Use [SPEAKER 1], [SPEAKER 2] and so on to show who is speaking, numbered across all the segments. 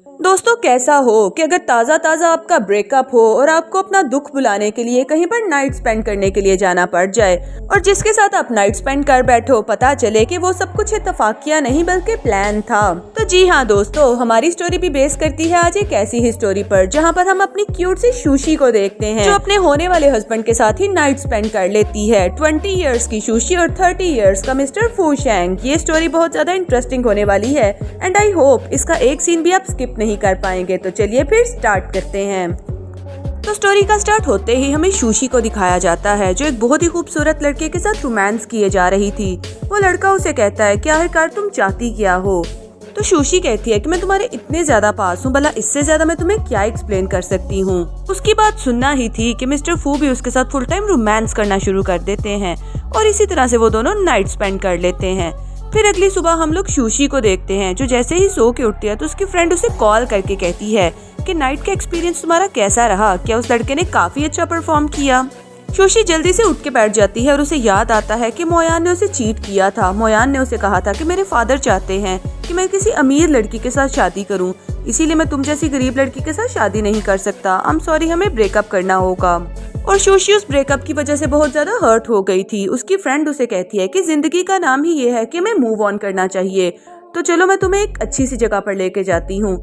[SPEAKER 1] दोस्तों, कैसा हो कि अगर ताज़ा ताज़ा आपका ब्रेकअप हो और आपको अपना दुख बुलाने के लिए कहीं पर नाइट स्पेंड करने के लिए जाना पड़ जाए और जिसके साथ आप नाइट स्पेंड कर बैठो पता चले कि वो सब कुछ इत्तेफाकिया नहीं बल्कि प्लान था। तो जी हाँ दोस्तों, हमारी स्टोरी भी बेस करती है आज एक ऐसी ही स्टोरी पर जहाँ पर हम अपनी क्यूट सी शूशी को देखते हैं जो अपने होने वाले हस्बैंड के साथ ही नाइट स्पेंड कर लेती है। 20 इयर्स की शूशी और 30 इयर्स का मिस्टर फू शेंग। ये स्टोरी बहुत ज्यादा इंटरेस्टिंग होने वाली है एंड आई होप इसका एक सीन भी आप स्किप नहीं कर पाएंगे। तो चलिए फिर स्टार्ट करते हैं। तो स्टोरी का स्टार्ट होते ही हमें शूशी को दिखाया जाता है जो एक बहुत ही खूबसूरत लड़के के साथ रोमांस किए जा रही थी। वो लड़का उसे कहता है कि आखिरकार तुम चाहती क्या हो। तो शूशी कहती है कि मैं तुम्हारे इतने ज्यादा पास हूँ, भला इससे ज्यादा मैं तुम्हें क्या एक्सप्लेन कर सकती हूँ। उसकी बात सुनना ही थी कि मिस्टर फू भी उसके साथ फुल टाइम रोमांस करना शुरू कर देते हैं और इसी तरह से वो दोनों नाइट स्पेंड कर लेते हैं। फिर अगली सुबह हम लोग शूशी को देखते हैं जो जैसे ही सो के उठती है तो उसकी फ्रेंड उसे कॉल करके कहती है कि नाइट का एक्सपीरियंस तुम्हारा कैसा रहा, क्या उस लड़के ने काफी अच्छा परफॉर्म किया। शूशी जल्दी से उठ के बैठ जाती है और उसे याद आता है कि मोयान ने उसे चीट किया था। मोयान ने उसे कहा था कि मेरे फादर चाहते हैं कि मैं किसी अमीर लड़की के साथ शादी करूं, इसीलिए मैं तुम जैसी गरीब लड़की के साथ शादी नहीं कर सकता। आई एम सॉरी, हमें ब्रेकअप करना होगा। और शूशी उस ब्रेकअप की वजह से बहुत ज्यादा हर्ट हो गई थी। उसकी फ्रेंड उसे कहती है कि जिंदगी का नाम ही ये है कि हमें मूव ऑन करना चाहिए, तो चलो मैं तुम्हें एक अच्छी सी जगह पर लेके जाती हूँ।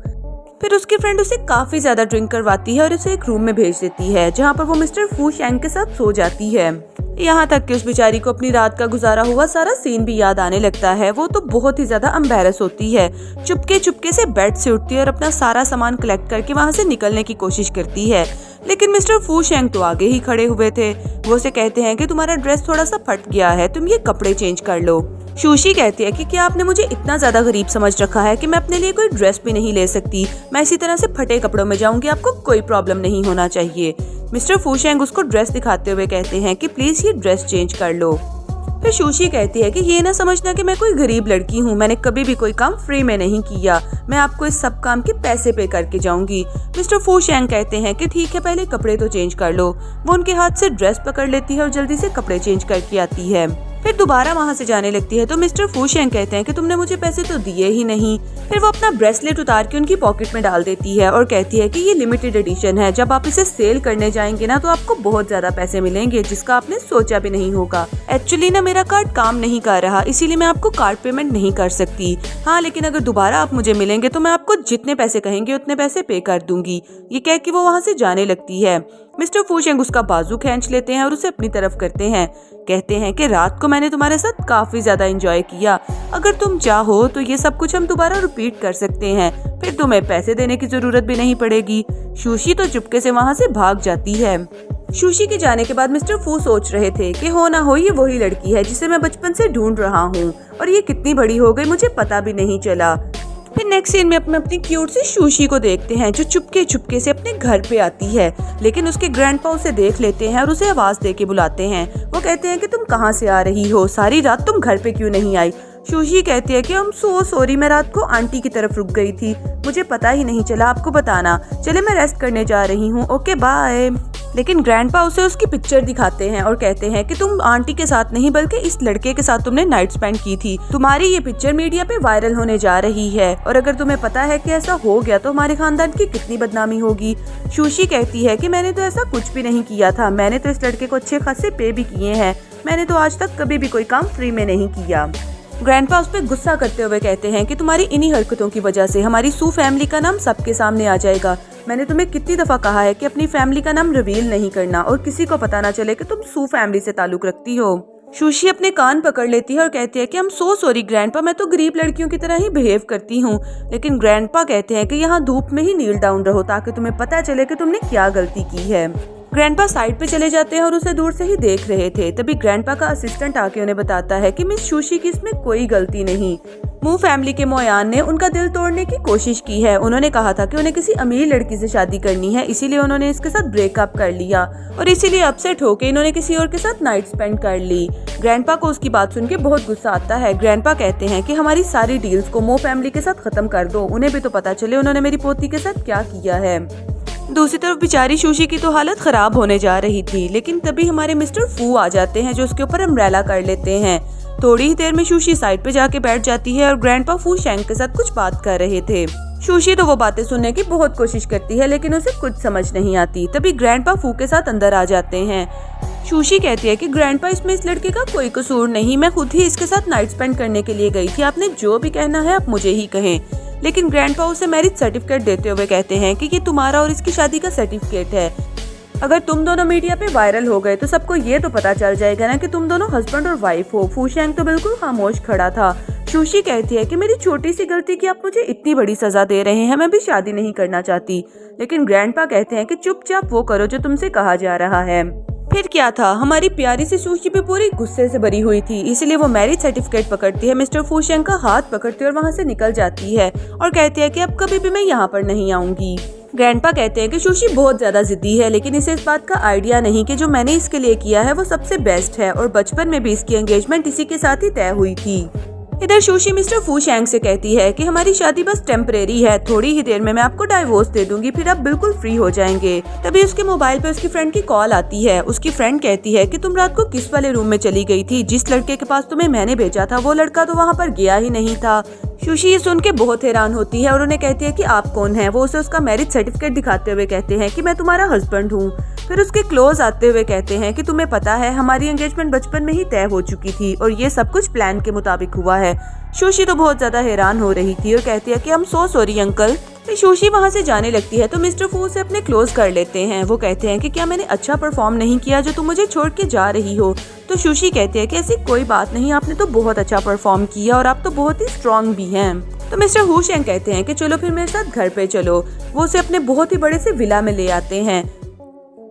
[SPEAKER 1] फिर उसकी फ्रेंड उसे काफी ज्यादा ड्रिंक करवाती है और उसे एक रूम में भेज देती है जहाँ पर वो मिस्टर फू शेंग के साथ सो जाती है। यहाँ तक कि उस बेचारी को अपनी रात का गुजारा हुआ सारा सीन भी याद आने लगता है। वो तो बहुत ही ज्यादा एम्बैरस होती है, चुपके चुपके से बेड से उठती है और अपना सारा सामान कलेक्ट करके वहाँ से निकलने की कोशिश करती है। लेकिन मिस्टर फू शेंग तो आगे ही खड़े हुए थे। वो उसे कहते हैं कि तुम्हारा ड्रेस थोड़ा सा फट गया है, तुम ये कपड़े चेंज कर लो। शूशी कहती है कि क्या आपने मुझे इतना ज्यादा गरीब समझ रखा है कि मैं अपने लिए कोई ड्रेस भी नहीं ले सकती, मैं इसी तरह से फटे कपड़ों में जाऊंगी, आपको कोई प्रॉब्लम नहीं होना चाहिए। मिस्टर फू शेंग उसको ड्रेस दिखाते हुए कहते हैं कि प्लीज ये ड्रेस चेंज कर लो। फिर शूशी कहती है कि ये ना समझना कि मैं कोई गरीब लड़की हूँ, मैंने कभी भी कोई काम फ्री में नहीं किया, मैं आपको इस सब काम के पैसे पे करके जाऊंगी। मिस्टर फू शेंग कहते हैं कि ठीक है, पहले कपड़े तो चेंज कर लो। वो उनके हाथ से ड्रेस पकड़ लेती है और जल्दी से कपड़े चेंज करके आती है। फिर दोबारा वहाँ से जाने लगती है तो मिस्टर फू शेंग कहते हैं कि तुमने मुझे पैसे तो दिए ही नहीं। फिर वो अपना ब्रेसलेट उतार के उनकी पॉकेट में डाल देती है और कहती है कि ये लिमिटेड एडिशन है, जब आप इसे सेल करने जाएंगे ना तो आपको बहुत ज्यादा पैसे मिलेंगे जिसका आपने सोचा भी नहीं होगा। एक्चुअली ना मेरा कार्ड काम नहीं कर रहा, इसीलिए मैं आपको कार्ड पेमेंट नहीं कर सकती। हाँ, लेकिन अगर दोबारा आप मुझे मिलेंगे तो मैं आपको जितने पैसे कहेंगे उतने पैसे पे कर दूंगी। ये कह के वो वहाँ से जाने लगती है। मिस्टर फू शेंग उसका बाजू खींच लेते हैं और उसे अपनी तरफ करते हैं। कहते हैं कि रात को मैंने तुम्हारे साथ काफी ज्यादा एंजॉय किया, अगर तुम चाहो तो ये सब कुछ हम दोबारा रिपीट कर सकते हैं, फिर तुम्हें पैसे देने की जरूरत भी नहीं पड़ेगी। शूशी तो चुपके से वहाँ से भाग जाती है। शूशी के जाने के बाद मिस्टर फू सोच रहे थे कि हो ना हो ये वही लड़की है जिसे मैं बचपन से ढूंढ रहा हूँ और ये कितनी बड़ी हो गई मुझे पता भी नहीं चला। फिर नेक्स्ट सीन में अपनी क्यूट सी शूशी को देखते हैं जो चुपके चुपके से अपने घर पे आती है, लेकिन उसके ग्रैंडपा उसे देख लेते हैं और उसे आवाज दे के बुलाते हैं। वो कहते हैं कि तुम कहाँ से आ रही हो, सारी रात तुम घर पे क्यों नहीं आई। शूशी कहती है कि I'm so sorry, मैं रात को आंटी की तरफ रुक गई थी, मुझे पता ही नहीं चला आपको बताना, चले मैं रेस्ट करने जा रही हूँ, ओके बाय। लेकिन ग्रैंडपा उसे उसकी पिक्चर दिखाते हैं और कहते हैं कि तुम आंटी के साथ नहीं बल्कि इस लड़के के साथ तुमने नाइट स्पेंड की थी, तुम्हारी ये पिक्चर मीडिया पे वायरल होने जा रही है और अगर तुम्हें पता है कि ऐसा हो गया तो हमारे खानदान की कितनी बदनामी होगी। शूशी कहती है कि मैंने तो ऐसा कुछ भी नहीं किया था, मैंने तो इस लड़के को अच्छे खासे पे भी किए हैं, मैंने तो आज तक कभी भी कोई काम फ्री में नहीं किया। ग्रैंडपा उस पर गुस्सा करते हुए कहते हैं कि तुम्हारी इन्हीं हरकतों की वजह से हमारी सू फैमिली का नाम सबके सामने आ जाएगा। मैंने तुम्हें कितनी दफा कहा है कि अपनी फैमिली का नाम रिवील नहीं करना और किसी को पता ना चले कि तुम सू फैमिली से ताल्लुक रखती हो। शूशी अपने कान पकड़ लेती है और कहती है कि I'm so sorry ग्रैंडपा, मैं तो गरीब लड़कियों की तरह ही बिहेव करती हूँ। लेकिन ग्रैंडपा कहते हैं कि यहाँ धूप में ही नील डाउन रहो ताकि तुम्हें पता चले कि तुमने क्या गलती की है। ग्रैंडपा साइड पे चले जाते हैं और उसे दूर से ही देख रहे थे। तभी ग्रैंडपा का असिस्टेंट आके उन्हें बताता है कि मिस शूशी की इसमें कोई गलती नहीं। मू फैमिली के मोयान ने उनका दिल तोड़ने की कोशिश की है। उन्होंने कहा था कि उन्हें किसी अमीर लड़की से शादी करनी है, इसीलिए उन्होंने इसके साथ ब्रेकअप कर लिया और इसीलिए अपसेट होकर इन्होंने किसी और के साथ नाइट स्पेंड कर ली। ग्रैंडपा को उसकी बात सुन के बहुत गुस्सा आता है। ग्रैंडपा कहते हैं कि हमारी सारी डील्स को मो फैमिली के साथ खत्म कर दो, उन्हें भी तो पता चले उन्होंने मेरी पोती के साथ क्या किया है। दूसरी तरफ बेचारी शूशी की तो हालत खराब होने जा रही थी, लेकिन तभी हमारे मिस्टर फू आ जाते हैं जो उसके ऊपर अम्ब्रेला कर लेते हैं। थोड़ी ही देर में शूशी साइड पे जाके बैठ जाती है और ग्रैंडपा फू शेंग के साथ कुछ बात कर रहे थे। शूशी तो वो बातें सुनने की बहुत कोशिश करती है लेकिन उसे कुछ समझ नहीं आती। तभी ग्रैंडपा फू के साथ अंदर आ जाते हैं। शूशी कहती है कि ग्रैंडपा, इसमें इस लड़के का कोई कसूर नहीं, मैं खुद ही इसके साथ नाइट स्पेंड करने के लिए गई थी, आपने जो भी कहना है आप मुझे ही कहें। लेकिन ग्रैंडपा उसे मैरिज सर्टिफिकेट देते हुए कहते हैं कि ये तुम्हारा और इसकी शादी का सर्टिफिकेट है। अगर तुम दोनों मीडिया पे वायरल हो गए तो सबको ये तो पता चल जाएगा ना कि तुम दोनों हस्बैंड और वाइफ हो। फू शेंग तो बिल्कुल खामोश खड़ा था। शूशी कहती है कि मेरी छोटी सी गलती की आप मुझे इतनी बड़ी सजा दे रहे हैं, मैं भी शादी नहीं करना चाहती। लेकिन ग्रैंडपा कहते हैं कि चुपचाप वो करो जो तुमसे कहा जा रहा है। फिर क्या था, हमारी प्यारी सी शूशी भी पूरी गुस्से से भरी हुई थी, इसलिए वो मैरिज सर्टिफिकेट पकड़ती है, मिस्टर फू शेंग का हाथ पकड़ती है और वहाँ से निकल जाती है और कहती है कि अब कभी भी मैं यहाँ पर नहीं आऊंगी। ग्रैंडपा कहते हैं कि शूशी बहुत ज्यादा जिद्दी है, लेकिन इसे इस बात का आइडिया नहीं कि जो मैंने इसके लिए किया है वो सबसे बेस्ट है और बचपन में भी इसकी एंगेजमेंट इसी के साथ ही तय हुई थी। इधर शूशी मिस्टर फू शेंग से कहती है कि हमारी शादी बस टेम्परेरी है, थोड़ी ही देर में मैं आपको डाइवोर्स दे दूंगी, फिर आप बिल्कुल फ्री हो जाएंगे। तभी उसके मोबाइल पे उसकी फ्रेंड की कॉल आती है। उसकी फ्रेंड कहती है कि तुम रात को किस वाले रूम में चली गई थी, जिस लड़के के पास तुम्हें मैंने भेजा था वो लड़का तो वहाँ पर गया ही नहीं था। शूशी ये सुन के बहुत हैरान होती है और उन्हें कहती है कि आप कौन हैं। वो उसे उसका मैरिज सर्टिफिकेट दिखाते हुए कहते हैं कि मैं तुम्हारा हस्बैंड हूँ। फिर उसके क्लोज आते हुए कहते हैं कि तुम्हें पता है हमारी एंगेजमेंट बचपन में ही तय हो चुकी थी और ये सब कुछ प्लान के मुताबिक हुआ है। शूशी तो बहुत ज्यादा हैरान हो रही थी और कहती है कि हम सो सॉरी अंकल। फिर शूशी वहाँ से जाने लगती है तो मिस्टर फू से अपने क्लोज कर लेते हैं। वो कहते हैं कि क्या मैंने अच्छा परफॉर्म नहीं किया जो तुम मुझे छोड़ के जा रही हो। तो शूशी कहती है कि ऐसी कोई बात नहीं, आपने तो बहुत अच्छा परफॉर्म किया और आप तो बहुत ही स्ट्रॉन्ग भी हैं। तो मिस्टर फू शेंग कहते हैं कि चलो फिर मेरे साथ घर पे चलो। वो उसे अपने बहुत ही बड़े से विला में ले आते हैं।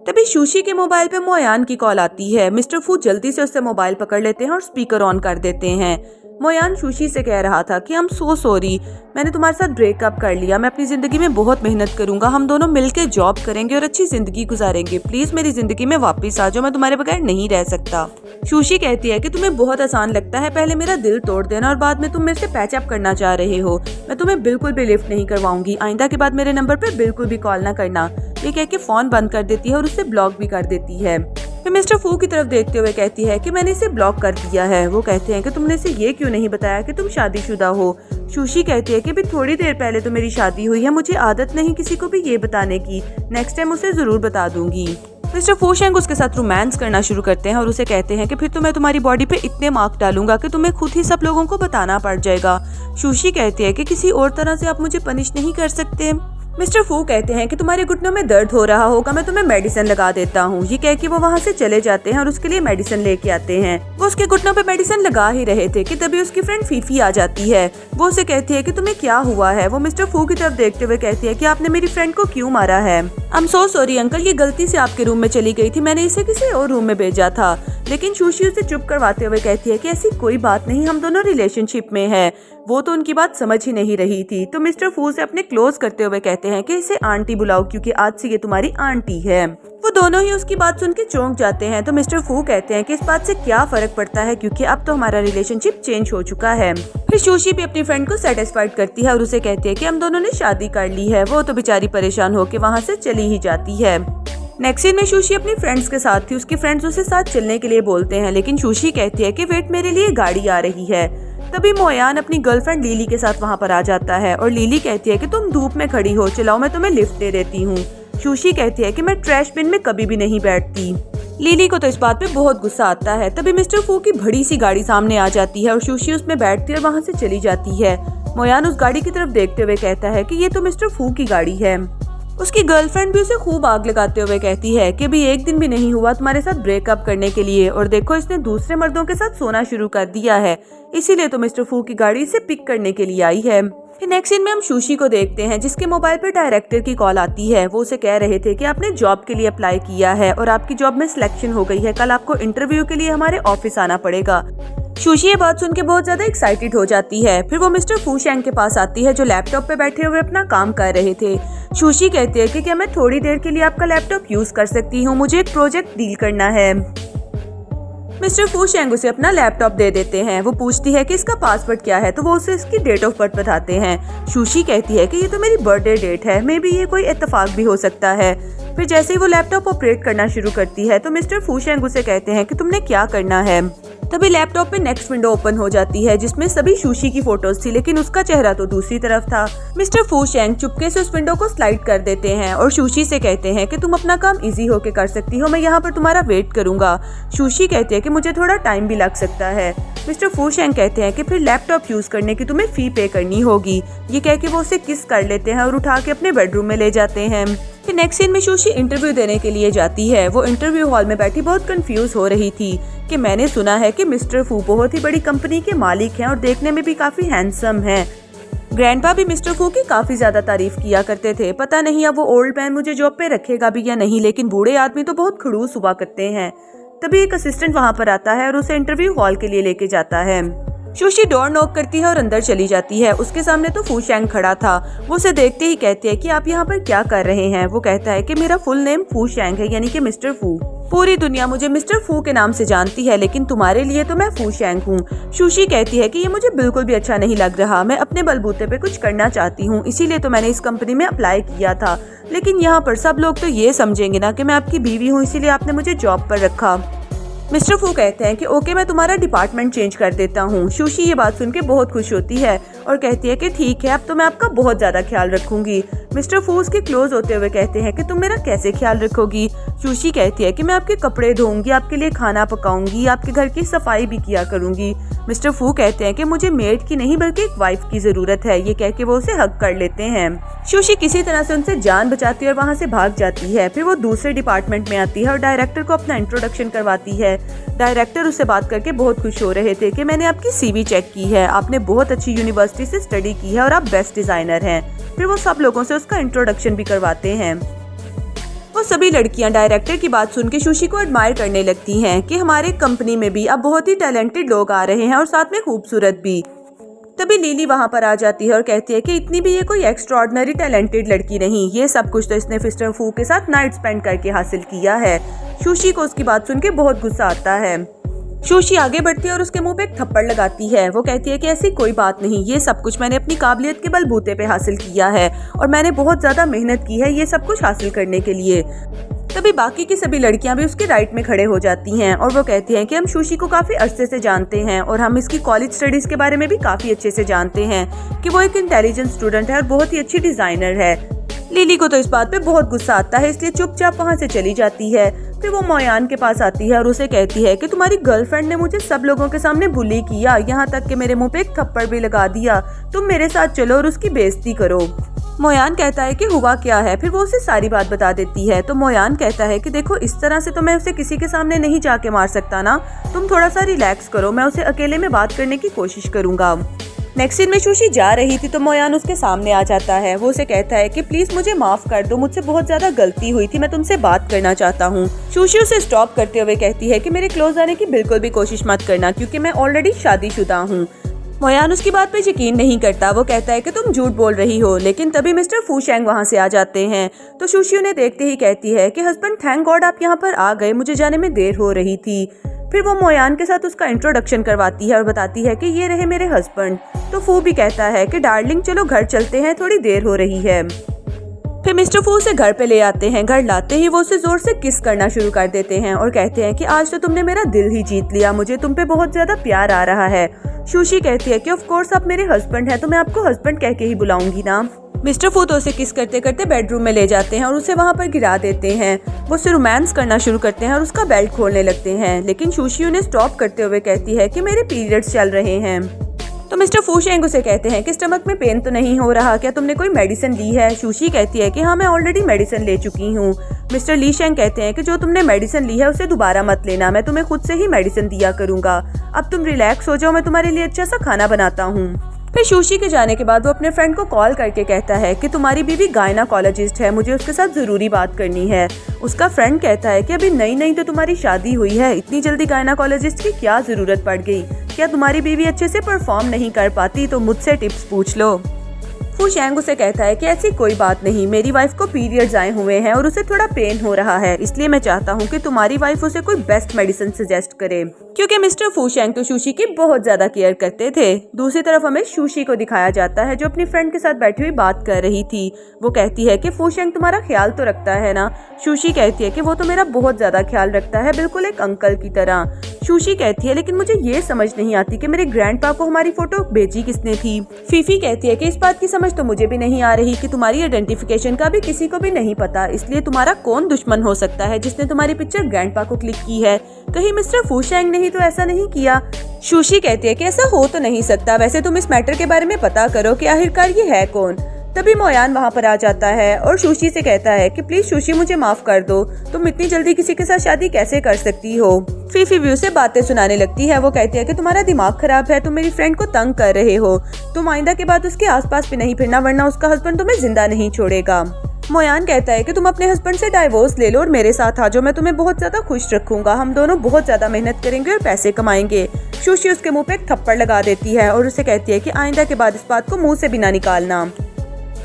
[SPEAKER 1] तभी शूशी के मोबाइल पे मोयान की कॉल आती है। मिस्टर फू जल्दी से उससे मोबाइल पकड़ लेते हैं और स्पीकर ऑन कर देते हैं। मोयान शूशी से कह रहा था कि I'm so sorry, मैंने तुम्हारे साथ ब्रेकअप कर लिया, मैं अपनी जिंदगी में बहुत मेहनत करूंगा, हम दोनों मिलकर जॉब करेंगे और अच्छी जिंदगी गुजारेंगे, प्लीज मेरी जिंदगी में वापस आ जाओ, मैं तुम्हारे बगैर नहीं रह सकता। शूशी कहती है कि तुम्हें बहुत आसान लगता है पहले मेरा दिल तोड़ देना और बाद में तुम मेरे से पैचअप करना चाह रहे हो। मैं तुम्हें बिल्कुल भी लिफ्ट नहीं करवाऊंगी, आइंदा के बाद मेरे नंबर पे बिल्कुल भी कॉल ना करना। ये कह के फोन बंद कर देती है और उसे ब्लॉक भी कर देती है। फिर मिस्टर फू की तरफ देखते हुए कहती है कि मैंने इसे ब्लॉक कर दिया है। वो कहते हैं कि तुमने इसे ये क्यों नहीं बताया कि तुम शादीशुदा हो। शूशी कहती है कि भी थोड़ी देर पहले तो मेरी शादी हुई है, मुझे आदत नहीं किसी को भी ये बताने की, नेक्स्ट टाइम उसे जरूर बता दूंगी। मिस्टर फू शेंग उसके साथ रोमांस करना शुरू करते हैं और उसे कहते हैं कि फिर तो मैं तुम्हारी बॉडी पे इतने मार्क डालूंगा कि तुम्हें खुद ही सब लोगों को बताना पड़ जाएगा। शूशी कहती है कि किसी और तरह से आप मुझे पनिश नहीं कर सकते। मिस्टर फू कहते हैं कि तुम्हारे घुटनों में दर्द हो रहा होगा, मैं तुम्हें मेडिसिन लगा देता हूँ। ये कह के वो वहाँ से चले जाते हैं और उसके लिए मेडिसिन लेके आते हैं। वो उसके घुटनों पे मेडिसिन लगा ही रहे थे कि तभी उसकी फ्रेंड फीफी आ जाती है। वो उसे कहती है कि तुम्हें क्या हुआ है। वो मिस्टर फू की तरफ देखते हुए कहती है कि आपने मेरी फ्रेंड को क्यों मारा है। I'm so sorry अंकल, ये गलती से आपके रूम में चली गई थी, मैंने इसे किसी और रूम में भेजा था। लेकिन शूशी उसे चुप करवाते हुए कहती है कि ऐसी कोई बात नहीं, हम दोनों रिलेशनशिप में है। वो तो उनकी बात समझ ही नहीं रही थी। तो मिस्टर फू से अपने क्लोज करते हुए कहते हैं कि इसे आंटी बुलाओ क्योंकि आज से ये तुम्हारी आंटी है। वो दोनों ही उसकी बात सुन के चौंक जाते हैं। तो मिस्टर फू कहते हैं कि इस बात से क्या फर्क पड़ता है क्योंकि अब तो हमारा रिलेशनशिप चेंज हो चुका है। फिर शूशी भी अपनी फ्रेंड को सेटिस्फाइड करती है और उसे कहती है कि हम दोनों ने शादी कर ली है। वो तो बेचारी परेशान होकर वहाँ से चली ही जाती है। नेक्स्ट सीन में शूशी अपनी फ्रेंड्स के साथ थी। उसकी फ्रेंड्स उसे साथ चलने के लिए बोलते हैं, लेकिन शूशी कहती है कि वेट, मेरे लिए गाड़ी आ रही है। तभी मोयान अपनी गर्लफ्रेंड लिली के साथ वहाँ पर आ जाता है और लिली कहती है कि तुम धूप में खड़ी हो, चलाओ मैं तुम्हें लिफ्ट दे देती हूँ। शूशी कहती है कि मैं ट्रैश बिन में कभी भी नहीं बैठती। लिली को तो इस बात पे बहुत गुस्सा आता है। तभी मिस्टर फू की बड़ी सी गाड़ी सामने आ जाती है और शूशी उसमें बैठती है और वहाँ से चली जाती है। मोयान उस गाड़ी की तरफ देखते हुए कहता है कि ये तो मिस्टर फू की गाड़ी है। उसकी गर्लफ्रेंड भी उसे खूब आग लगाते हुए कहती है कि भी एक दिन भी नहीं हुआ तुम्हारे साथ ब्रेकअप करने के लिए और देखो इसने दूसरे मर्दों के साथ सोना शुरू कर दिया है, इसीलिए तो मिस्टर फू की गाड़ी से पिक करने के लिए आई है। फिर नेक्स्ट सीन में हम शूशी को देखते हैं जिसके मोबाइल पर डायरेक्टर की कॉल आती है। वो उसे कह रहे थे कि आपने जॉब के लिए अप्लाई किया है और आपकी जॉब में सिलेक्शन हो गई है, कल आपको इंटरव्यू के लिए हमारे ऑफिस आना पड़ेगा। शूशी ये बात सुन के बहुत ज्यादा एक्साइटेड हो जाती है। फिर वो मिस्टर फू शेंग के पास आती है जो लैपटॉप पे बैठे हुए अपना काम कर रहे थे। शूशी कहती है कि क्या मैं थोड़ी देर के लिए आपका लैपटॉप यूज कर सकती हूँ, मुझे एक प्रोजेक्ट डील करना है। मिस्टर फू शेंग उसे अपना लैपटॉप दे देते हैं। वो पूछती है कि इसका पासवर्ड क्या है, तो वो उसे इसकी डेट ऑफ बर्थ बताते हैं। शूशी कहती है कि ये तो मेरी बर्थडे डेट है, मे बी ये कोई इत्तेफाक भी हो सकता है। फिर जैसे ही वो लैपटॉप ऑपरेट करना शुरू करती है तो मिस्टर फू शेंग उसे कहते हैं कि तुमने क्या करना है। तभी लैपटॉप पे नेक्स्ट विंडो ओपन हो जाती है जिसमें सभी शूशी की फोटोज थी, लेकिन उसका चेहरा तो दूसरी तरफ था। मिस्टर फू शेंग चुपके से उस विंडो को स्लाइड कर देते हैं और शूशी से कहते हैं कि तुम अपना काम इजी होके कर सकती हो, मैं यहाँ पर तुम्हारा वेट करूंगा। शूशी कहती है कि मुझे थोड़ा टाइम भी लग सकता है। मिस्टर फू शेंग कहते हैं कि फिर लैपटॉप यूज करने की तुम्हें फी पे करनी होगी। ये कह के वो उसे किस कर लेते हैं और उठा के अपने बेडरूम में ले जाते हैं। फिर नेक्स्ट सीन में शूशी इंटरव्यू देने के लिए जाती है। वो इंटरव्यू हॉल में बैठी बहुत कंफ्यूज हो रही थी कि मैंने सुना है कि मिस्टर फू बहुत ही बड़ी कंपनी के मालिक हैं और देखने में भी काफी हैंडसम हैं। ग्रैंडपा भी मिस्टर फू की काफी ज्यादा तारीफ किया करते थे। पता नहीं अब वो ओल्ड मैन मुझे जॉब पे रखेगा भी या नहीं, लेकिन बूढ़े आदमी तो बहुत खड़ूस हुआ करते हैं। तभी एक असिस्टेंट वहाँ पर आता है और उसे इंटरव्यू हॉल के लिए लेके जाता है। शूशी डोर नॉक करती है और अंदर चली जाती है। उसके सामने तो फू शेंग खड़ा था। वो उसे देखते ही कहती है कि आप यहाँ पर क्या कर रहे हैं। वो कहता है कि मेरा फुल नेम फू शेंग है, यानी कि मिस्टर फू। पूरी दुनिया मुझे मिस्टर फू के नाम से जानती है, लेकिन तुम्हारे लिए तो मैं फू शेंग हूँ। शूशी कहती है कि ये मुझे बिल्कुल भी अच्छा नहीं लग रहा। मैं अपने बलबूते पे कुछ करना चाहती हूँ, इसीलिए तो मैंने इस कंपनी में अप्लाई किया था। लेकिन यहाँ पर सब लोग तो ये समझेंगे ना कि मैं आपकी बीवी हूँ, इसीलिए आपने मुझे जॉब पर रखा। मिस्टर फू कहते हैं कि ओके, मैं तुम्हारा डिपार्टमेंट चेंज कर देता हूँ। शूशी ये बात सुन के बहुत खुश होती है और कहती है कि ठीक है, अब तो मैं आपका बहुत ज्यादा ख्याल रखूंगी। मिस्टर फू उसके क्लोज होते हुए कहते हैं कि तुम मेरा कैसे ख्याल रखोगी। शूशी कहती है कि मैं आपके कपड़े धोऊंगी, आपके लिए खाना पकाऊंगी, आपके घर की सफाई भी किया करूंगी। मिस्टर फू कहते हैं कि मुझे मेड की नहीं बल्कि एक वाइफ की जरूरत है। ये कह के वो उसे हक कर लेते हैं। शूशी किसी तरह से उनसे जान बचाती है और वहाँ से भाग जाती है। फिर वो दूसरे डिपार्टमेंट में आती है और डायरेक्टर को अपना इंट्रोडक्शन करवाती है। डायरेक्टर उससे बात करके बहुत खुश हो रहे थे कि मैंने आपकी सीवी चेक की है, आपने बहुत अच्छी यूनिवर्सिटी से स्टडी की है और आप बेस्ट डिजाइनर हैं। फिर वो सब लोगों से उसका इंट्रोडक्शन भी करवाते हैं। वो सभी लड़कियां डायरेक्टर की बात सुन के शूशी को एडमायर करने लगती हैं कि हमारे कंपनी में भी अब बहुत ही टैलेंटेड लोग आ रहे हैं और साथ में खूबसूरत भी। तभी लिली वहाँ पर आ जाती है और कहती है कि इतनी भी ये कोई एक्स्ट्राऑर्डिनरी टैलेंटेड लड़की नहीं, ये सब कुछ तो इसने मिस्टर फू के साथ नाइट स्पेंड करके हासिल किया है। शूशी को उसकी बात सुन के बहुत गुस्सा आता है। शूशी आगे बढ़ती है और उसके मुंह पे एक थप्पड़ लगाती है। वो कहती है कि ऐसी कोई बात नहीं, ये सब कुछ मैंने अपनी काबिलियत के बलबूते पे हासिल किया है और मैंने बहुत ज्यादा मेहनत की है ये सब कुछ हासिल करने के लिए। तभी बाकी की सभी लड़कियां भी उसके राइट में खड़े हो जाती हैं और वो कहती हैं कि हम शूशी को काफी अरसे से जानते हैं और हम इसकी कॉलेज स्टडीज के बारे में भी काफी अच्छे से जानते हैं कि वो एक इंटेलिजेंट स्टूडेंट है और बहुत ही अच्छी डिजाइनर है। लिली को तो इस बात पे बहुत गुस्सा आता है, इसलिए चुपचाप वहाँ से चली जाती है। फिर वो मोयान के पास आती है और उसे कहती है कि तुम्हारी गर्लफ्रेंड ने मुझे सब लोगों के सामने बुली किया, यहाँ तक कि मेरे मुंह पे एक थप्पड़ भी लगा दिया। तुम मेरे साथ चलो और उसकी बेइज्जती करो। मोयान कहता है कि हुआ क्या है। फिर वो उसे सारी बात बता देती है। तो मोयान कहता है कि देखो, इस तरह से तो मैं उसे किसी के सामने नहीं जाके मार सकता ना, तुम थोड़ा सा रिलैक्स करो, मैं उसे अकेले में बात करने की कोशिश करूंगा। नेक्स्ट सीन में शूशी जा रही थी तो मोयान उसके सामने आ जाता है। वो उसे कहता है कि प्लीज मुझे माफ कर दो, मुझसे बहुत ज्यादा गलती हुई थी, मैं तुमसे बात करना चाहता हूँ। शूशी उसे स्टॉप करते हुए कहती है कि मेरे क्लोज आने की बिल्कुल भी कोशिश मत करना, क्योंकि मैं ऑलरेडी शादीशुदा हूँ। मोयान उसकी बात पे यकीन नहीं करता। वो कहता है कि तुम झूठ बोल रही हो। लेकिन तभी मिस्टर फू शेंग वहाँ से आ जाते हैं। तो शूशी उन्हें देखते ही कहती है कि हस्बैंड, थैंक गॉड आप यहाँ पर आ गए, मुझे जाने में देर हो रही थी। फिर वो मोयान के साथ उसका इंट्रोडक्शन करवाती है और बताती है कि ये रहे मेरे हस्बैंड। तो फू भी कहता है कि डार्लिंग चलो घर चलते हैं, थोड़ी देर हो रही है। फिर मिस्टर फू उसे घर पे ले आते हैं। घर लाते ही वो उसे जोर से किस करना शुरू कर देते हैं और कहते हैं कि आज तो तुमने मेरा दिल ही जीत लिया, मुझे तुम पे बहुत ज्यादा प्यार आ रहा है। शूशी कहती है कि ऑफ कोर्स आप मेरे हस्बैंड हैं, तो मैं आपको हस्बैंड कह के ही बुलाऊंगी ना। मिस्टर फू तो उसे किस करते करते बेडरूम में ले जाते हैं और उसे वहाँ पर गिरा देते हैं। वो उसे रोमांस करना शुरू करते हैं और उसका बेल्ट खोलने लगते हैं। लेकिन शूशी उन्हें स्टॉप करते हुए कहती है कि मेरे पीरियड्स चल रहे हैं। तो मिस्टर फू शेंग उसे कहते हैं कि स्टमक में पेन तो नहीं हो रहा, क्या तुमने कोई मेडिसिन ली है। शूशी कहती है कि हाँ, मैं ऑलरेडी मेडिसिन ले चुकी हूँ। मिस्टर ली शेंग कहते हैं कि जो तुमने मेडिसिन ली है उसे दोबारा मत लेना, मैं तुम्हें खुद से ही मेडिसिन दिया करूंगा। अब तुम रिलैक्स हो जाओ, मैं तुम्हारे लिए अच्छा सा खाना बनाता हूँ। फिर शूशी के जाने के बाद वो अपने फ्रेंड को कॉल करके कहता है कि तुम्हारी बीवी गायनाकोलॉजिस्ट है, मुझे उसके साथ जरूरी बात करनी है। उसका फ्रेंड कहता है कि अभी नई नई तो तुम्हारी शादी हुई है, इतनी जल्दी गायनाकोलॉजिस्ट की क्या जरूरत पड़ गई, क्या तुम्हारी बीवी अच्छे से परफॉर्म नहीं कर पाती, तो मुझसे टिप्स पूछ लो। फू शेंग उसे कहता है कि ऐसी कोई बात नहीं, मेरी वाइफ को पीरियड्स आए हुए हैं और उसे थोड़ा पेन हो रहा है, इसलिए मैं चाहता हूँ कि तुम्हारी वाइफ उसे कोई बेस्ट मेडिसिन सजेस्ट करे, क्योंकि मिस्टर फूशेंग तो सुशी की बहुत ज्यादा केयर करते थे। दूसरी तरफ हमें सुशी को दिखाया जाता है जो अपनी फ्रेंड के साथ बैठी हुई बात कर रही थी। वो कहती है कि फूशेंग तुम्हारा ख्याल तो रखता है ना। सुशी कहती है कि वो तो मेरा बहुत ज्यादा ख्याल रखता है, बिल्कुल एक अंकल की तरह। सुशी कहती है लेकिन मुझे ये समझ नहीं आती कि मेरे ग्रैंडपा को हमारी फोटो भेजी किसने थी। फीफी कहती है कि इस बात की समझ तो मुझे भी नहीं आ रही कि तुम्हारी आइडेंटिफिकेशन का भी किसी को भी नहीं पता, इसलिए तुम्हारा कौन दुश्मन हो सकता है जिसने तुम्हारी पिक्चर ग्रैंडपा को क्लिक की है। कहीं मिस्टर फूशेंग ने ही तो ऐसा नहीं किया। सुशी कहती है कि ऐसा हो तो नहीं सकता, वैसे तुम इस मैटर के बारे में पता करो कि आखिरकार ये है कौन। तभी मोयान वहाँ पर आ जाता है और सुशी से कहता है कि प्लीज सुशी मुझे माफ कर दो, तुम इतनी जल्दी किसी के साथ शादी कैसे कर सकती हो। फीफी भी उसे बातें सुनाने लगती है। वो कहती है कि तुम्हारा दिमाग खराब है, तुम मेरी फ्रेंड को तंग कर रहे हो, तुम आइंदा के बाद उसके आसपास भी नहीं फिरना वरना उसका हस्बैंड तुम्हें जिंदा नहीं छोड़ेगा। मोयान कहता है कि तुम अपने हस्बैंड से डाइवोर्स ले लो और मेरे साथ आ जाओ, मैं तुम्हें बहुत ज्यादा खुश रखूंगा, हम दोनों बहुत ज्यादा मेहनत करेंगे और पैसे कमाएंगे। सुशी उसके मुंह पे एक थप्पड़ लगा देती है और उसे कहती है कि आइंदा के बाद इस बात को मुंह से भी ना निकालना।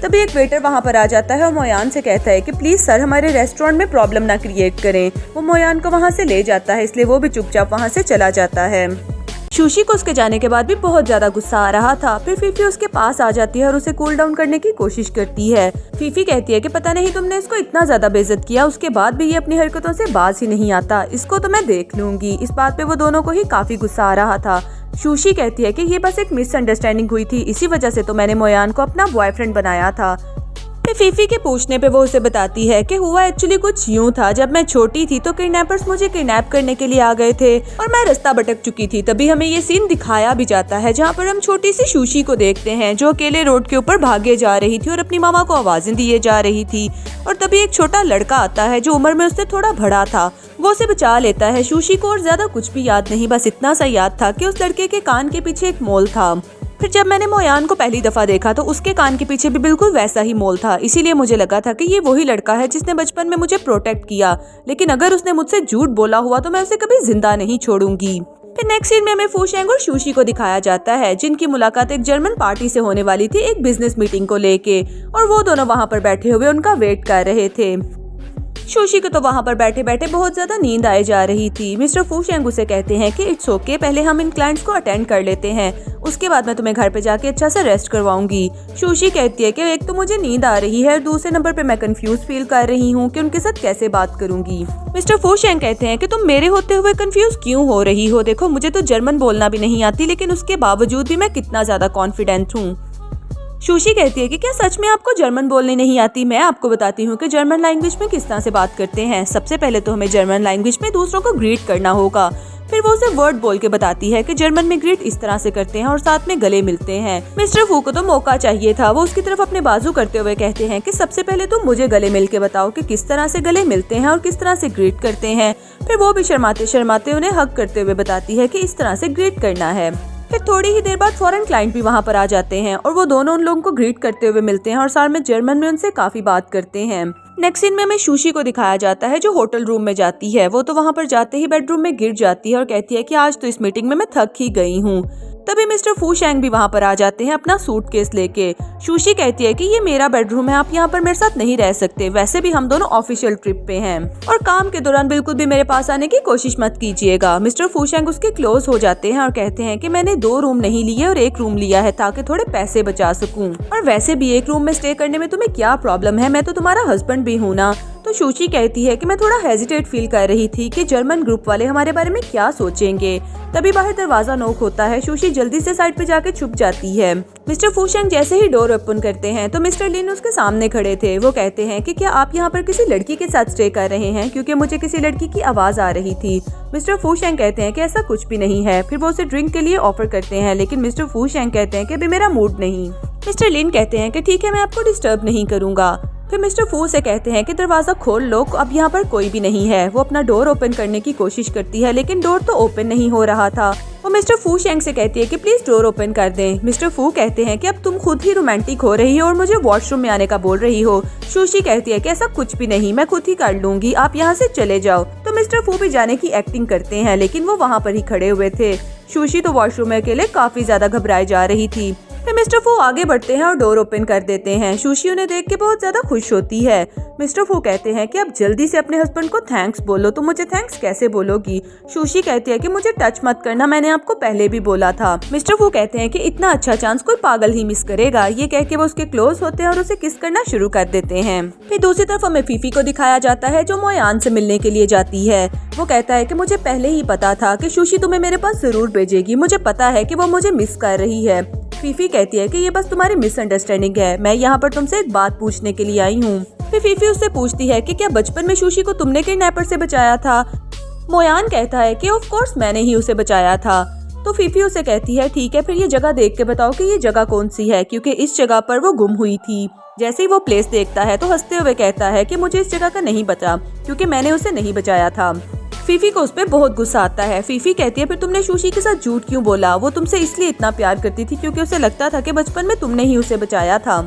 [SPEAKER 1] तभी एक वेटर वहाँ पर आ जाता है और मोयान से कहता है कि प्लीज सर हमारे रेस्टोरेंट में प्रॉब्लम ना क्रिएट करें। वो मोयान को वहाँ से ले जाता है, इसलिए वो भी चुपचाप वहाँ से चला जाता है। सुशी को उसके जाने के बाद भी बहुत ज्यादा गुस्सा आ रहा था। फिर फीफी उसके पास आ जाती है और उसे कूल डाउन करने की कोशिश करती है। फीफी कहती है कि पता नहीं तुमने इसको इतना ज्यादा बेइज्जत किया, उसके बाद भी ये अपनी हरकतों से बाज ही नहीं आता, इसको तो मैं देख लूंगी। इस बात पे वो दोनों को ही काफी गुस्सा आ रहा था। सुशी कहती है कि ये बस एक मिसअंडरस्टैंडिंग हुई थी, इसी वजह से तो मैंने मोयान को अपना बॉयफ्रेंड बनाया था। फीफी के पूछने पे वो उसे बताती है कि हुआ एक्चुअली कुछ यूं था, जब मैं छोटी थी तो किडनैपर्स मुझे किडनैप करने के लिए आ गए थे और मैं रास्ता भटक चुकी थी। तभी हमें ये सीन दिखाया भी जाता है जहाँ पर हम छोटी सी सुशी को देखते हैं जो अकेले रोड के ऊपर भागे जा रही थी और अपनी मामा को आवाजें दिए जा रही थी। और तभी एक छोटा लड़का आता है जो उम्र में उससे थोड़ा बड़ा था, वो उसे बचा लेता है। सुशी को और ज्यादा कुछ भी याद नहीं, बस इतना सा याद था कि उस लड़के के कान के पीछे एक मोल था। फिर जब मैंने मोयान को पहली दफा देखा तो उसके कान के पीछे भी बिल्कुल वैसा ही मोल था, इसीलिए मुझे लगा था कि ये वही लड़का है जिसने बचपन में मुझे प्रोटेक्ट किया, लेकिन अगर उसने मुझसे झूठ बोला हुआ तो मैं उसे कभी जिंदा नहीं छोड़ूंगी। फिर नेक्स्ट सीन में हमें फूशेंग और सुशी को दिखाया जाता है जिनकी मुलाकात एक जर्मन पार्टी से होने वाली थी एक बिजनेस मीटिंग को लेके, और वो दोनों वहाँ पर बैठे हुए उनका वेट कर रहे थे। सुशी को तो वहाँ पर बैठे बैठे बहुत ज्यादा नींद आए जा रही थी। मिस्टर फूशेंग उसे कहते हैं कि इट्स ओके, पहले हम इन क्लाइंट्स को अटेंड कर लेते हैं, उसके बाद मैं तुम्हें घर पे जाके अच्छा से रेस्ट करवाऊंगी। सुशी कहती है कि एक तो मुझे नींद आ रही है और दूसरे नंबर पे मैं कंफ्यूज फील कर रही हूँ कि उनके साथ कैसे बात करूंगी। मिस्टर फूशेंग कहते हैं कि तुम मेरे होते हुए कंफ्यूज क्यों हो रही हो, देखो मुझे तो जर्मन बोलना भी नहीं आती, लेकिन उसके बावजूद भी मैं कितना ज्यादा कॉन्फिडेंट हूँ। सुशी कहती है कि क्या सच में आपको जर्मन बोलने नहीं आती? मैं आपको बताती हूँ कि जर्मन लैंग्वेज में किस तरह से बात करते हैं। सबसे पहले तो हमें जर्मन लैंग्वेज में दूसरों को ग्रीट करना होगा। फिर वो उसे वर्ड बोल के बताती है कि जर्मन में ग्रीट इस तरह से करते हैं और साथ में गले मिलते हैं। मिस्टर फू को तो मौका चाहिए था, वो उसकी तरफ अपने बाजू करते हुए कहते हैं कि सबसे पहले तुम मुझे गले मिल के बताओ कि किस तरह से गले मिलते हैं और किस तरह से ग्रीट करते हैं। फिर वो भी शर्माते शर्माते उन्हें हग करते हुए बताती है कि इस तरह से ग्रीट करना है। फिर थोड़ी ही देर बाद फॉरेन क्लाइंट भी वहाँ पर आ जाते हैं और वो दोनों उन लोगों को ग्रीट करते हुए मिलते हैं और साथ में जर्मन में उनसे काफी बात करते हैं। नेक्स्ट सीन में हमें सुशी को दिखाया जाता है जो होटल रूम में जाती है। वो तो वहाँ पर जाते ही बेडरूम में गिर जाती है और कहती है कि आज तो इस मीटिंग में मैं थक ही गई हूँ। तभी मिस्टर फूशेंग भी वहाँ पर आ जाते हैं अपना सूटकेस लेके। सुशी कहती है कि ये मेरा बेडरूम है, आप यहाँ पर मेरे साथ नहीं रह सकते, वैसे भी हम दोनों ऑफिशियल ट्रिप पे हैं और काम के दौरान बिल्कुल भी मेरे पास आने की कोशिश मत कीजिएगा। मिस्टर फूशेंग उसके क्लोज हो जाते हैं और कहते हैं कि मैंने 2 रूम नहीं लिए और 1 रूम लिया है ताकि थोड़े पैसे बचा सकूं, और वैसे भी 1 रूम में स्टे करने में तुम्हें क्या प्रॉब्लम है, मैं तो तुम्हारा हस्बैंड भी हूँ ना। तो सुशी कहती है कि मैं थोड़ा हेजिटेट फील कर रही थी कि जर्मन ग्रुप वाले हमारे बारे में क्या सोचेंगे। तभी बाहर दरवाजा नॉक होता है। सुशी जल्दी से साइड पे जाके छुप जाती है। मिस्टर फूशेंग जैसे ही डोर ओपन करते हैं तो मिस्टर लिन उसके सामने खड़े थे। वो कहते हैं कि क्या आप यहाँ पर किसी लड़की के साथ स्टे कर रहे हैं, क्योंकि मुझे किसी लड़की की आवाज आ रही थी। मिस्टर फूशेंग कहते हैं कि ऐसा कुछ भी नहीं है। फिर वो उसे ड्रिंक के लिए ऑफर करते हैं, लेकिन मिस्टर फूशेंग कहते हैं कि अभी मेरा मूड नहीं। मिस्टर लिन कहते हैं कि ठीक है, मैं आपको डिस्टर्ब नहीं करूंगा। फिर मिस्टर फू से कहते हैं कि दरवाजा खोल लो, अब यहाँ पर कोई भी नहीं है। वो अपना डोर ओपन करने की कोशिश करती है, लेकिन डोर तो ओपन नहीं हो रहा था। वो मिस्टर फूशेंग से कहती है कि प्लीज डोर ओपन कर दें। मिस्टर फू कहते हैं कि अब तुम खुद ही रोमांटिक हो रही हो और मुझे वॉशरूम में आने का बोल रही हो। सुशी कहती है कि ऐसा कुछ भी नहीं, मैं खुद ही कर लूंगी, आप यहाँ से चले जाओ। तो मिस्टर फू भी जाने की एक्टिंग करते हैं, लेकिन वो वहाँ पर ही खड़े हुए थे। सुशी तो वॉशरूम में अकेले काफी ज्यादा घबराई जा रही थी। फिर मिस्टर फू आगे बढ़ते हैं और डोर ओपन कर देते हैं। सुशी उन्हें देख के बहुत ज्यादा खुश होती है। मिस्टर फू कहते हैं कि आप जल्दी से अपने हस्बैंड को थैंक्स बोलो। तुम मुझे थैंक्स कैसे बोलोगी? सुशी कहती है कि मुझे टच मत करना, मैंने आपको पहले भी बोला था। मिस्टर फू कहते हैं कि इतना अच्छा चांस कोई पागल ही मिस करेगा। ये कह के वो उसके क्लोज होते हैं और उसे किस करना शुरू कर देते हैं। फिर दूसरी तरफ हमें फीफी को दिखाया जाता है जो मोयान से मिलने के लिए जाती है। वो कहता है कि मुझे पहले ही पता था कि सुशी तुम्हें मेरे पास जरूर भेजेगी, मुझे पता है कि वो मुझे मिस कर रही है। फीफी कहती है कि ये बस तुम्हारी मिसअंडरस्टैंडिंग है, मैं यहाँ पर तुमसे एक बात पूछने के लिए आई हूँ। फिर फीफी उससे पूछती है कि क्या बचपन में सुशी को तुमने किडनैपर से बचाया था? मोयान कहता है कि ऑफ कोर्स मैंने ही उसे बचाया था। तो फीफी उसे कहती है ठीक है, फिर ये जगह देख के बताओ कि ये जगह कौन सी है, क्योंकि इस जगह पर वो गुम हुई थी। जैसे ही वो प्लेस देखता है तो हंसते हुए कहता है कि मुझे इस जगह का नहीं पता क्योंकि मैंने उसे नहीं बचाया था। फीफी को उस पर बहुत गुस्सा आता है। फीफी कहती है फिर तुमने सुशी के साथ झूठ क्यों बोला? वो तुमसे इसलिए इतना प्यार करती थी क्योंकि उसे लगता था कि बचपन में तुमने ही उसे बचाया था।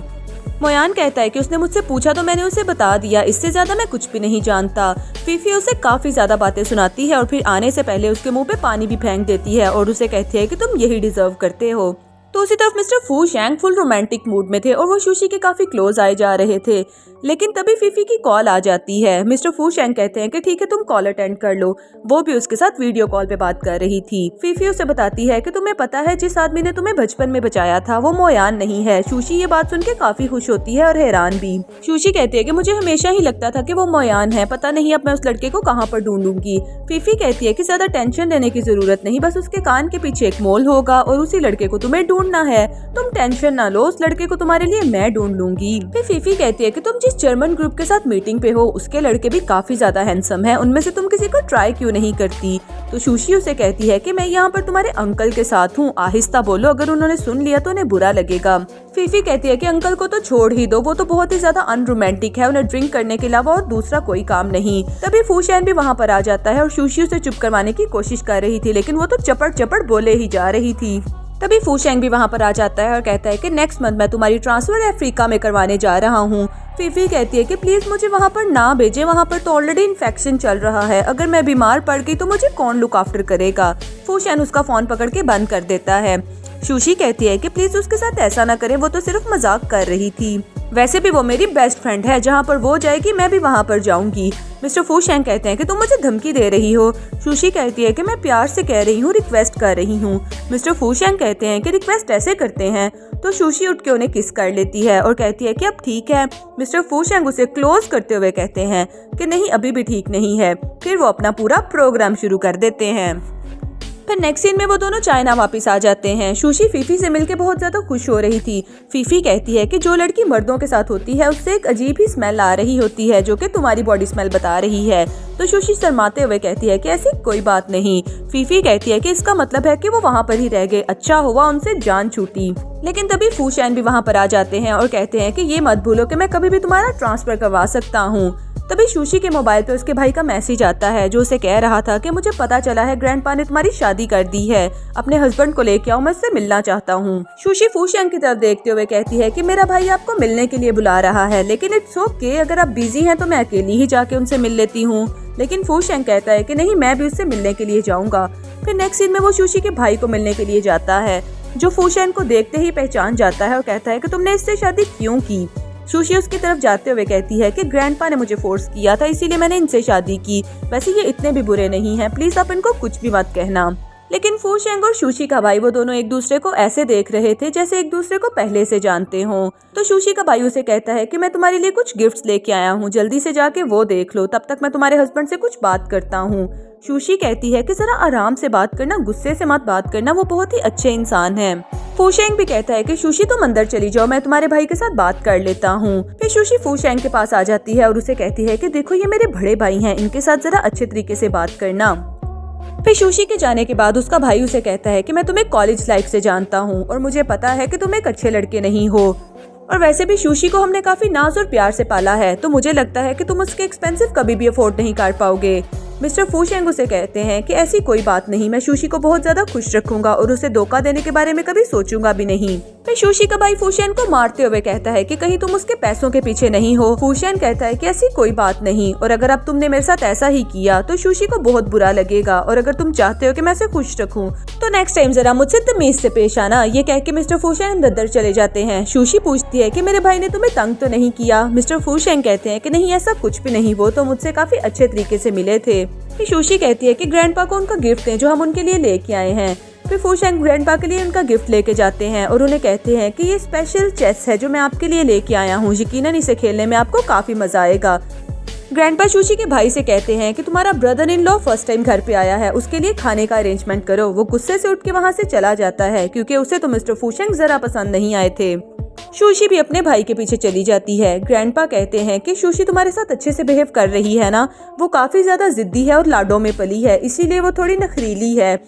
[SPEAKER 1] मोयान कहता है कि उसने मुझसे पूछा तो मैंने उसे बता दिया, इससे ज्यादा मैं कुछ भी नहीं जानता। फीफी उसे काफी ज्यादा बातें सुनाती है और फिर आने से पहले उसके मुंह पे पानी भी फेंक देती है और उसे कहती है कि तुम यही डिजर्व करते हो। तो उसी तरफ मिस्टर फू शैंग फुल रोमांटिक मूड में थे और वो सुशी के काफी क्लोज आए जा रहे थे, लेकिन तभी फीफी की कॉल आ जाती है। मिस्टर फू शैंग कहते हैं कि ठीक है तुम कॉल अटेंड कर लो। वो भी उसके साथ वीडियो कॉल पे बात कर रही थी। फीफी उसे बताती है कि तुम्हें पता है जिस आदमी ने तुम्हें बचपन में बचाया था वो मोयान नहीं है। सुशी ये बात सुन के काफी खुश होती है और हैरान भी। सुशी कहती है कि मुझे हमेशा ही लगता था कि वो मोयान है, पता नहीं अब मैं उस लड़के को कहाँ पर ढूंढूंगी। फीफी कहती है कि ज्यादा टेंशन लेने की जरूरत नहीं, बस उसके कान के पीछे एक मोल होगा और उसी लड़के को तुम्हें ढूंढना है। तुम टेंशन ना लो, उस लड़के को तुम्हारे लिए मैं ढूंढ लूंगी। फिर फीफी कहती है कि तुम जिस जर्मन ग्रुप के साथ मीटिंग पे हो उसके लड़के भी काफी ज्यादा हैंडसम है, उनमें से तुम किसी को ट्राई क्यों नहीं करती? तो सुशी उसे कहती है कि मैं यहाँ पर तुम्हारे अंकल के साथ हूँ, आहिस्ता बोलो, अगर उन्होंने सुन लिया तो उन्हें बुरा लगेगा। फीफी कहती है कि अंकल को तो छोड़ ही दो, वो तो बहुत ही ज्यादा अनरोमांटिक है, उन्हें ड्रिंक करने के अलावा और दूसरा कोई काम नहीं। तभी फूशैन भी वहाँ पर आ जाता है और सुशी उसे चुप करवाने की कोशिश कर रही थी, लेकिन वो तो चपड़ चपड़ बोले ही जा रही थी। तभी फूशैंग भी वहाँ पर आ जाता है और कहता है कि नेक्स्ट मंथ मैं तुम्हारी ट्रांसफर अफ्रीका में करवाने जा रहा हूँ। फीफी कहती है कि प्लीज मुझे वहाँ पर ना भेजें, वहाँ पर तो ऑलरेडी इन्फेक्शन चल रहा है, अगर मैं बीमार पड़ गई तो मुझे कौन लुक आफ्टर करेगा? फूशैन उसका फोन पकड़ के बंद कर देता है। सुशी कहती है कि प्लीज उसके साथ ऐसा ना करें, वो तो सिर्फ मजाक कर रही थी, वैसे भी वो मेरी बेस्ट फ्रेंड है, जहाँ पर वो जाएगी मैं भी वहाँ पर जाऊंगी। मिस्टर फूशैंग कहते हैं कि तुम मुझे धमकी दे रही हो। सुशी कहती है कि मैं प्यार से कह रही हूँ, रिक्वेस्ट कर रही हूँ। मिस्टर फूशैंग कहते हैं कि रिक्वेस्ट ऐसे करते हैं? तो सुशी उठ के उन्हें किस कर लेती है और कहती है कि अब ठीक है। मिस्टर फूशैंग उसे क्लोज करते हुए कहते हैं कि नहीं, अभी भी ठीक नहीं है। फिर वो अपना पूरा प्रोग्राम शुरू कर देते हैं। फिर नेक्स्ट सीन में वो दोनों चाइना वापस आ जाते हैं। सुशी फीफी से मिलके बहुत ज्यादा खुश हो रही थी। फीफी कहती है कि जो लड़की मर्दों के साथ होती है उससे एक अजीब ही स्मेल आ रही होती है जो कि तुम्हारी बॉडी स्मेल बता रही है। तो सुशी शर्माते हुए कहती है कि ऐसी कोई बात नहीं। फीफी कहती है कि इसका मतलब है कि वो वहाँ पर ही रह गए, अच्छा हुआ उनसे जान छूटी। लेकिन तभी फूशैन भी वहाँ पर आ जाते हैं और कहते हैं कि ये मत भूलो कि मैं कभी भी तुम्हारा ट्रांसफर करवा सकता हूँ। तभी सुशी के मोबाइल पे उसके भाई का मैसेज आता है जो उसे कह रहा था कि मुझे पता चला है ग्रैंडपा ने तुम्हारी शादी कर दी है, अपने हस्बैंड को लेके आओ, मैं उससे मिलना चाहता हूँ। सुशी फूशैंग की तरफ देखते हुए कहती है कि मेरा भाई आपको मिलने के लिए बुला रहा है, लेकिन इट्स ओके, अगर आप बिजी हैं तो मैं अकेली ही जाके उनसे मिल लेती हूँ। लेकिन फूशैंग कहता है कि नहीं, मैं भी उससे मिलने के लिए जाऊंगा। फिर नेक्स्ट सीन में वो सुशी के भाई को मिलने के लिए जाता है जो फूशैंग को देखते ही पहचान जाता है और कहता है कि तुमने इससे शादी क्यों की? सुशी उसकी तरफ जाते हुए कहती है कि ग्रैंडपा ने मुझे फोर्स किया था, इसीलिए मैंने इनसे शादी की, वैसे ये इतने भी बुरे नहीं हैं, प्लीज आप इनको कुछ भी मत कहना। लेकिन फूशैंग और सुशी का भाई वो दोनों एक दूसरे को ऐसे देख रहे थे जैसे एक दूसरे को पहले से जानते हों। तो सुशी का भाई उसे कहता है कि मैं तुम्हारे लिए कुछ गिफ्ट्स लेके आया हूँ, जल्दी से जाके वो देख लो, तब तक मैं तुम्हारे हस्बैंड से कुछ बात करता हूँ। सुशी कहती है कि जरा आराम से बात करना, गुस्से से मत बात करना, वो बहुत ही अच्छे इंसान है। फूशैंग भी कहता है कि सुशी तुम अंदर चली जाओ, मैं तुम्हारे भाई के साथ बात कर लेता हूँ। फिर सुशी फूशैंग के पास आ जाती है और उसे कहती है कि देखो ये मेरे बड़े भाई हैं, इनके साथ जरा अच्छे तरीके से बात करना। फिर सुशी के जाने के बाद उसका भाई उसे कहता है कि मैं तुम्हें कॉलेज लाइफ से जानता हूँ और मुझे पता है कि तुम एक अच्छे लड़के नहीं हो, और वैसे भी सुशी को हमने काफी नाज और प्यार से पाला है, तो मुझे लगता है कि तुम उसके एक्सपेंसिव कभी भी अफोर्ड नहीं कर पाओगे। मिस्टर फू शेंग उसे कहते हैं कि ऐसी कोई बात नहीं, मैं शूशी को बहुत ज्यादा खुश रखूंगा और उसे धोखा देने के बारे में कभी सोचूंगा भी नहीं। फिर शूशी का भाई फू शेन को मारते हुए कहता है कि कहीं तुम उसके पैसों के पीछे नहीं हो। फू शेन कहता है कि ऐसी कोई बात नहीं, और अगर अब तुमने मेरे साथ ऐसा ही किया तो शूशी को बहुत बुरा लगेगा, और अगर तुम चाहते हो कि मैं उसे खुश रखूं तो नेक्स्ट टाइम जरा मुझसे तमीज से पेश आना। ये कह के मिस्टर फू शेन अंदर चले जाते हैं। शूशी पूछती है कि मेरे भाई ने तुम्हें तंग तो नहीं किया। मिस्टर फू शेन कहते हैं कि नहीं, ऐसा कुछ भी नहीं, वो तो मुझसे काफी अच्छे तरीके से मिले थे। फिर शूशी कहती है कि ग्रैंडपा को उनका गिफ्ट है जो हम उनके लिए लेके आए हैं। फिर फू शेंग ग्रैंडपा के लिए उनका गिफ्ट लेके जाते हैं और उन्हें कहते हैं कि ये स्पेशल चेस है जो मैं आपके लिए लेके आया हूँ, यकीनन इसे खेलने में आपको काफी मजा आएगा। ग्रैंडपा शूशी के भाई से कहते हैं कि तुम्हारा brother in law first time घर पे आया है, उसके लिए खाने का अरेंजमेंट करो। वो गुस्से से उठ के वहाँ से चला जाता है क्योंकि उसे तो मिस्टर फू शेंग जरा पसंद नहीं आए थे। शूशी भी अपने भाई के पीछे चली जाती है। ग्रैंडपा कहते हैं कि शूशी तुम्हारे साथ अच्छे से बिहेव कर रही है ना, वो काफी ज्यादा जिद्दी है और लाडों में पली है, इसीलिए वो थोड़ी नखरीली है,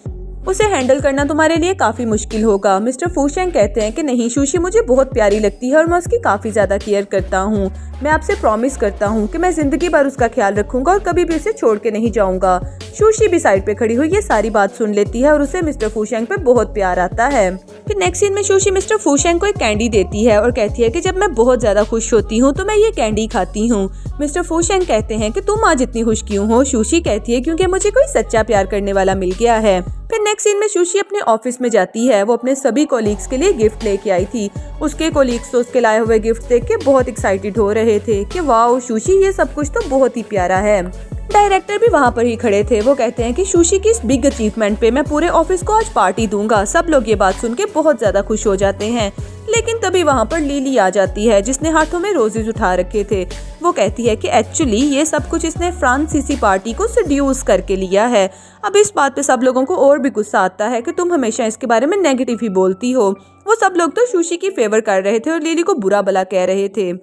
[SPEAKER 1] उसे हैंडल करना तुम्हारे लिए काफी मुश्किल होगा। मिस्टर फू शेंग कहते हैं कि नहीं, शूशी मुझे बहुत प्यारी लगती है और मैं उसकी काफी ज्यादा केयर करता हूँ। मैं आपसे प्रॉमिस करता हूँ कि मैं जिंदगी भर उसका ख्याल रखूंगा और कभी भी उसे छोड़ के नहीं जाऊंगा। शूशी भी साइड पे खड़ी हुई ये सारी बात सुन लेती है और उसे मिस्टर फू शेंग पे बहुत प्यार आता है। फिर नेक्स्ट सीन में शूशी मिस्टर फू शेंग को एक कैंडी देती है और कहती है कि जब मैं बहुत ज्यादा खुश होती हूँ तो मैं ये कैंडी खाती हूँ। मिस्टर फू शेंग कहते हैं कि तुम आज इतनी खुश क्यों हो? शूशी कहती है क्योंकि मुझे कोई सच्चा प्यार करने वाला मिल गया है। फिर नेक्स्ट सीन में शूशी अपने ऑफिस में जाती है। वो अपने सभी कोलीग्स के लिए गिफ्ट लेके आई थी। उसके कोलीग्स तो उसके लाए हुए गिफ्ट देख के बहुत एक्साइटेड हो रहे थे कि वाओ शूशी, ये सब कुछ तो बहुत ही प्यारा है। डायरेक्टर भी वहाँ पर ही खड़े थे। वो कहते हैं कि शूशी की इस बिग अचीवमेंट पे मैं पूरे ऑफिस को आज पार्टी दूंगा। सब लोग ये बात सुन के बहुत ज्यादा खुश हो जाते हैं, लेकिन तभी वहाँ पर लिली आ जाती है जिसने हाथों में रोजेज उठा रखे थे। वो कहती है कि एक्चुअली ये सब कुछ इसने फ्रांसीसी पार्टी को सेड्यूस करके लिया है। अब इस बात पे सब लोगों को और भी गुस्सा आता है कि तुम हमेशा इसके बारे में नेगेटिव ही बोलती हो। वो सब लोग तो शूशी की फेवर कर रहे थे और लिली को बुरा भला कह रहे थे।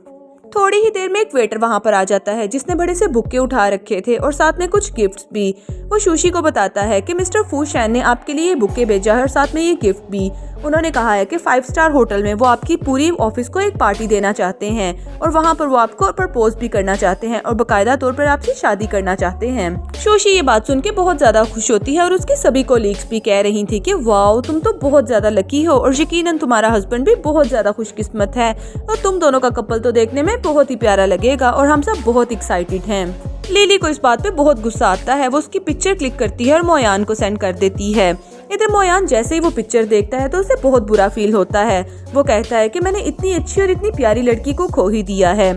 [SPEAKER 1] थोड़ी ही देर में एक वेटर वहाँ पर आ जाता है जिसने बड़े से बुक्के उठा रखे थे और साथ में कुछ गिफ्ट्स भी। वो शूशी को बताता है कि मिस्टर फू शेन ने आपके लिए ये बुक्के भेजा है और साथ में ये गिफ्ट भी। उन्होंने कहा है कि 5 स्टार होटल में वो आपकी पूरी ऑफिस को एक पार्टी देना चाहते हैं और वहाँ पर वो आपको प्रपोज भी करना चाहते हैं और बाकायदा तौर पर आपसे शादी करना चाहते हैं। शूशी ये बात सुन के बहुत ज्यादा खुश होती है और उसकी सभी कोलीग्स भी कह रही थी कि वाओ तुम तो बहुत ज्यादा लकी हो और यकीनन तुम्हारा हस्बैंड भी बहुत ज्यादा खुशकिस्मत है और तुम दोनों का कपल तो देखने में बहुत ही प्यारा लगेगा और हम सब बहुत एक्साइटेड हैं। लिली को इस बात पे बहुत गुस्सा आता है। वो उसकी पिक्चर क्लिक करती है और मोयान को सेंड कर देती है। इधर मोयान जैसे ही वो पिक्चर देखता है तो उसे बहुत बुरा फील होता है। वो कहता है कि मैंने इतनी अच्छी और इतनी प्यारी लड़की को खो ही दिया है।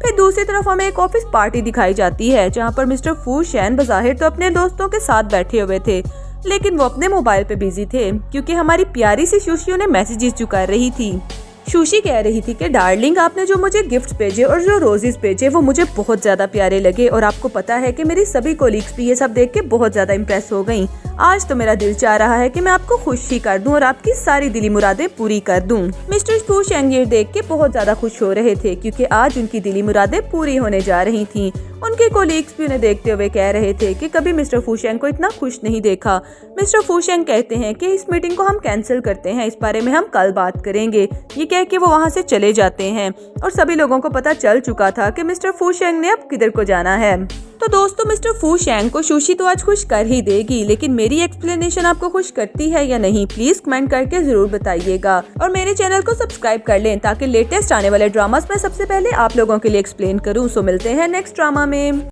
[SPEAKER 1] फिर दूसरी तरफ हमें एक ऑफिस पार्टी दिखाई जाती है जहाँ पर मिस्टर फू शेन बज़ाहिर तो अपने दोस्तों के साथ बैठे हुए थे, लेकिन वो अपने मोबाइल पे बिजी थे क्योंकि हमारी प्यारी सी शूशी उन्हें मैसेजेस चुका रही थी। शूशी कह रही थी कि डार्लिंग आपने जो मुझे गिफ्ट्स भेजे और जो रोजेस भेजे वो मुझे बहुत ज्यादा प्यारे लगे और आपको पता है कि मेरी सभी कोलीग्स भी ये सब देख के बहुत ज्यादा इम्प्रेस हो गईं। आज तो मेरा दिल चाह रहा है कि मैं आपको खुश ही कर दूं और आपकी सारी दिली मुरादें पूरी कर दूं। मिस्टर फू शेंग ये देख के बहुत ज्यादा खुश हो रहे थे क्योंकि आज उनकी दिली मुरादें पूरी होने जा रही थी। उनके कोलीग्स भी उन्हें देखते हुए कह रहे थे कि कभी मिस्टर फू शेंग को इतना खुश नहीं देखा। मिस्टर फू शेंग कहते हैं कि इस मीटिंग को हम कैंसिल करते हैं, इस बारे में हम कल बात करेंगे। ये कह के वो वहाँ से चले जाते हैं और सभी लोगों को पता चल चुका था कि मिस्टर फू शेंग ने अब किधर को जाना है। तो दोस्तों मिस्टर फू शेंग को शूशी तो आज खुश कर ही देगी, लेकिन मेरी एक्सप्लेनेशन आपको खुश करती है या नहीं प्लीज कमेंट करके जरूर बताइएगा और मेरे चैनल को सब्सक्राइब कर लें ताकि लेटेस्ट आने वाले ड्रामास में सबसे पहले आप लोगों के लिए एक्सप्लेन करूं। सो मिलते हैं नेक्स्ट ड्रामा में।